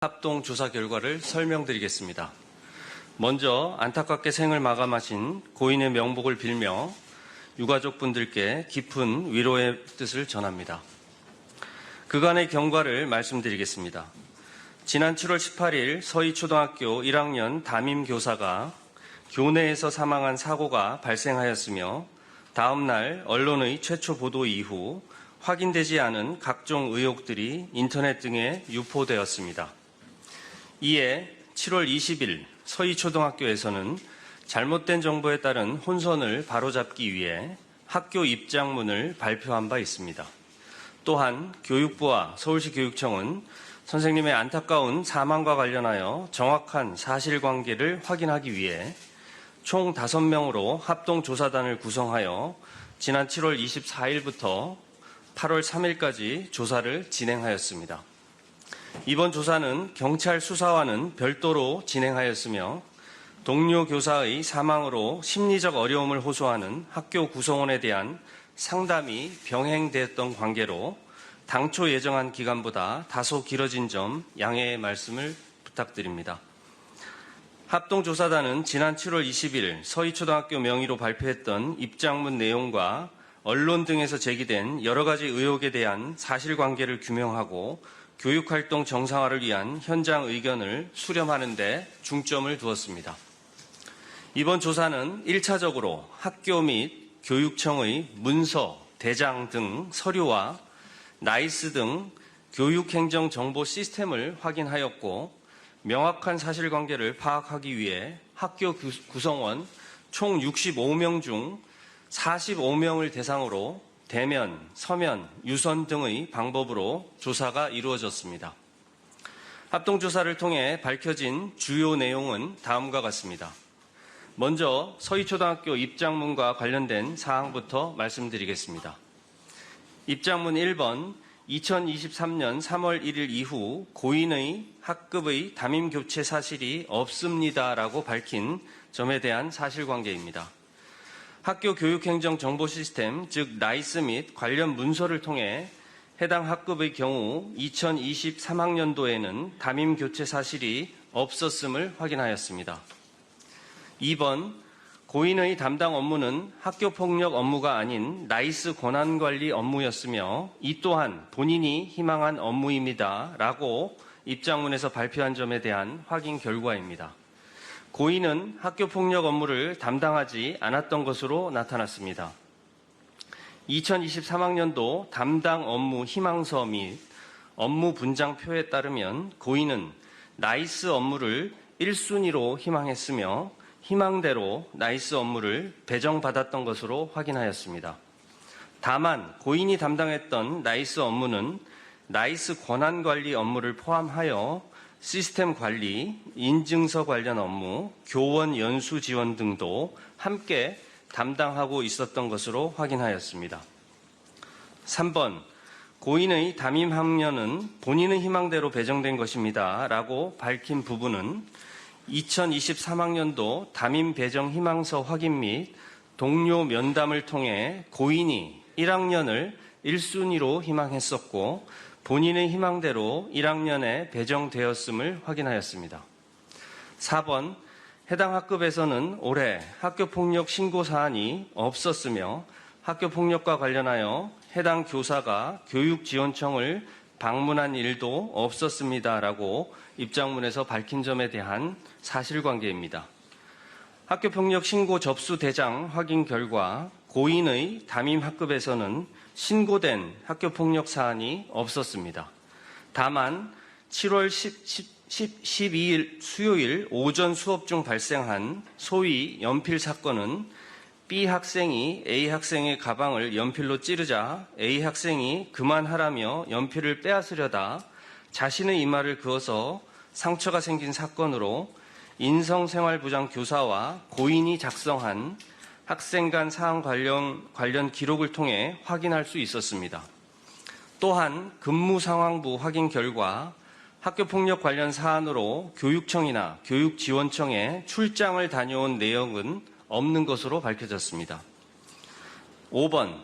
합동 조사 결과를 설명드리겠습니다. 먼저 안타깝게 생을 마감하신 고인의 명복을 빌며 유가족분들께 깊은 위로의 뜻을 전합니다. 그간의 경과를 말씀드리겠습니다. 지난 7월 18일 서희초등학교 1학년 담임교사가 교내에서 사망한 사고가 발생하였으며 다음 날 언론의 최초 보도 이후 확인되지 않은 각종 의혹들이 인터넷 등에 유포되었습니다. 이에 7월 20일 서희초등학교에서는 잘못된 정보에 따른 혼선을 바로잡기 위해 학교 입장문을 발표한 바 있습니다. 또한 교육부와 서울시 교육청은 선생님의 안타까운 사망과 관련하여 정확한 사실관계를 확인하기 위해 총 5명으로 합동조사단을 구성하여 지난 7월 24일부터 8월 3일까지 조사를 진행하였습니다. 이번 조사는 경찰 수사와는 별도로 진행하였으며 동료 교사의 사망으로 심리적 어려움을 호소하는 학교 구성원에 대한 상담이 병행되었던 관계로 당초 예정한 기간보다 다소 길어진 점 양해의 말씀을 부탁드립니다. 합동조사단은 지난 7월 20일 서희초등학교 명의로 발표했던 입장문 내용과 언론 등에서 제기된 여러 가지 의혹에 대한 사실관계를 규명하고 교육활동 정상화를 위한 현장 의견을 수렴하는 데 중점을 두었습니다. 이번 조사는 1차적으로 학교 및 교육청의 문서, 대장 등 서류와 나이스 등 교육행정정보 시스템을 확인하였고 명확한 사실관계를 파악하기 위해 학교 구성원 총 65명 중 45명을 대상으로 대면, 서면, 유선 등의 방법으로 조사가 이루어졌습니다. 합동조사를 통해 밝혀진 주요 내용은 다음과 같습니다. 먼저 서희초등학교 입장문과 관련된 사항부터 말씀드리겠습니다. 입장문 1번, 2023년 3월 1일 이후 고인의 학급의 담임교체 사실이 없습니다라고 밝힌 점에 대한 사실관계입니다. 학교 교육행정정보시스템, 즉 나이스 및 관련 문서를 통해 해당 학급의 경우 2023학년도에는 담임교체 사실이 없었음을 확인하였습니다. 2번, 고인의 담당 업무는 학교폭력 업무가 아닌 나이스 권한관리 업무였으며 이 또한 본인이 희망한 업무입니다. 라고 입장문에서 발표한 점에 대한 확인 결과입니다. 고인은 학교폭력 업무를 담당하지 않았던 것으로 나타났습니다. 2023학년도 담당 업무 희망서 및 업무 분장표에 따르면 고인은 나이스 업무를 1순위로 희망했으며 희망대로 나이스 업무를 배정받았던 것으로 확인하였습니다. 다만 고인이 담당했던 나이스 업무는 나이스 권한관리 업무를 포함하여 시스템 관리, 인증서 관련 업무, 교원 연수 지원 등도 함께 담당하고 있었던 것으로 확인하였습니다. 3번, 고인의 담임 학년은 본인의 희망대로 배정된 것입니다. 라고 밝힌 부분은 2023학년도 담임 배정 희망서 확인 및 동료 면담을 통해 고인이 1학년을 1순위로 희망했었고 본인의 희망대로 1학년에 배정되었음을 확인하였습니다. 4번, 해당 학급에서는 올해 학교폭력 신고 사안이 없었으며 학교폭력과 관련하여 해당 교사가 교육지원청을 방문한 일도 없었습니다라고 입장문에서 밝힌 점에 대한 사실관계입니다. 학교폭력 신고 접수 대장 확인 결과 고인의 담임 학급에서는 신고된 학교폭력 사안이 없었습니다. 다만 7월 12일 수요일 오전 수업 중 발생한 소위 연필 사건은 B 학생이 A 학생의 가방을 연필로 찌르자 A 학생이 그만하라며 연필을 빼앗으려다 자신의 이마를 그어서 상처가 생긴 사건으로 인성생활부장 교사와 고인이 작성한 학생 간 사안 관련 기록을 통해 확인할 수 있었습니다. 또한 근무상황부 확인 결과 학교폭력 관련 사안으로 교육청이나 교육지원청에 출장을 다녀온 내용은 없는 것으로 밝혀졌습니다. 5번,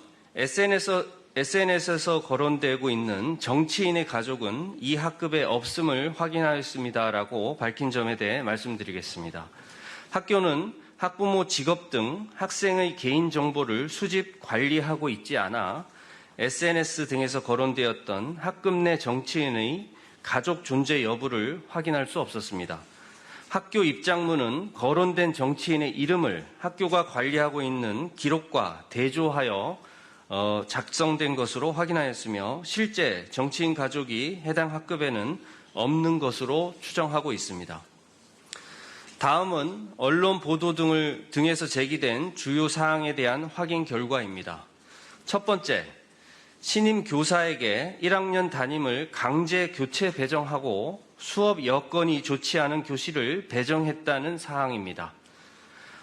SNS에서 거론되고 있는 정치인의 가족은 이 학급에 없음을 확인하였습니다라고 밝힌 점에 대해 말씀드리겠습니다. 학교는 학부모 직업 등 학생의 개인정보를 수집, 관리하고 있지 않아 SNS 등에서 거론되었던 학급 내 정치인의 가족 존재 여부를 확인할 수 없었습니다. 학교 입장문은 거론된 정치인의 이름을 학교가 관리하고 있는 기록과 대조하여 작성된 것으로 확인하였으며 실제 정치인 가족이 해당 학급에는 없는 것으로 추정하고 있습니다. 다음은 언론 보도 등에서 제기된 주요 사항에 대한 확인 결과입니다. 첫 번째, 신임 교사에게 1학년 담임을 강제 교체 배정하고 수업 여건이 좋지 않은 교실을 배정했다는 사항입니다.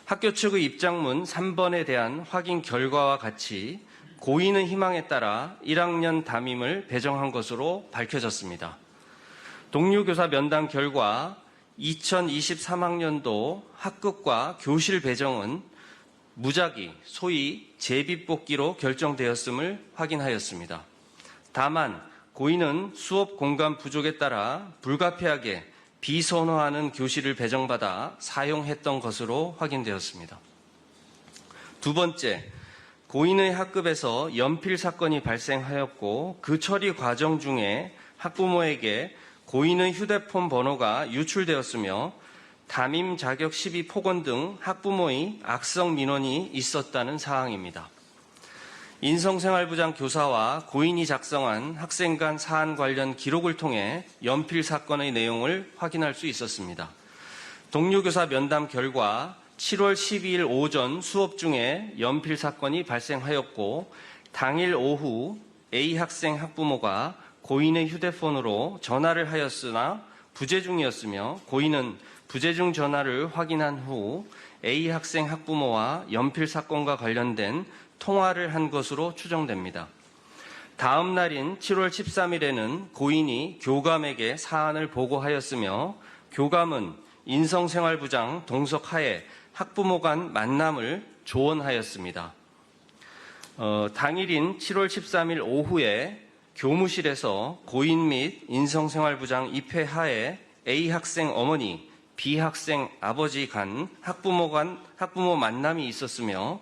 학교 측의 입장문 3번에 대한 확인 결과와 같이 고인의 희망에 따라 1학년 담임을 배정한 것으로 밝혀졌습니다. 동료 교사 면담 결과 2023학년도 학급과 교실 배정은 무작위, 소위 제비뽑기로 결정되었음을 확인하였습니다. 다만 고인은 수업 공간 부족에 따라 불가피하게 비선호하는 교실을 배정받아 사용했던 것으로 확인되었습니다. 두 번째, 고인의 학급에서 연필 사건이 발생하였고 그 처리 과정 중에 학부모에게 고인의 휴대폰 번호가 유출되었으며 담임 자격 시비 폭언 등 학부모의 악성 민원이 있었다는 사항입니다. 인성생활부장 교사와 고인이 작성한 학생 간 사안 관련 기록을 통해 연필 사건의 내용을 확인할 수 있었습니다. 동료 교사 면담 결과 7월 12일 오전 수업 중에 연필 사건이 발생하였고 당일 오후 A 학생 학부모가 고인의 휴대폰으로 전화를 하였으나 부재 중이었으며 고인은 부재 중 전화를 확인한 후 A 학생 학부모와 연필 사건과 관련된 통화를 한 것으로 추정됩니다. 다음 날인 7월 13일에는 고인이 교감에게 사안을 보고하였으며 교감은 인성생활부장 동석하에 학부모 간 만남을 조언하였습니다. 당일인 7월 13일 오후에 교무실에서 고인 및 인성생활부장 입회하에 A 학생 어머니, B 학생 아버지 간 학부모 만남이 있었으며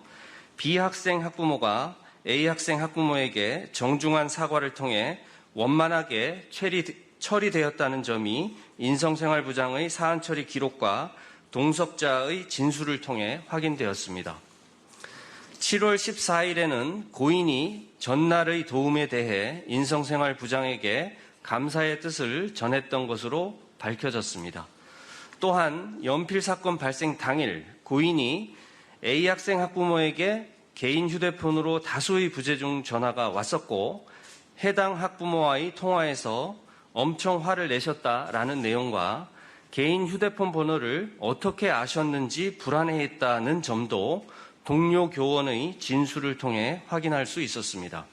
B 학생 학부모가 A 학생 학부모에게 정중한 사과를 통해 원만하게 처리되었다는 점이 인성생활부장의 사안 처리 기록과 동석자의 진술을 통해 확인되었습니다. 7월 14일에는 고인이 전날의 도움에 대해 인성생활부장에게 감사의 뜻을 전했던 것으로 밝혀졌습니다. 또한 연필 사건 발생 당일 고인이 A 학생 학부모에게 개인 휴대폰으로 다수의 부재 중 전화가 왔었고 해당 학부모와의 통화에서 엄청 화를 내셨다라는 내용과 개인 휴대폰 번호를 어떻게 아셨는지 불안해했다는 점도 동료 교원의 진술을 통해 확인할 수 있었습니다.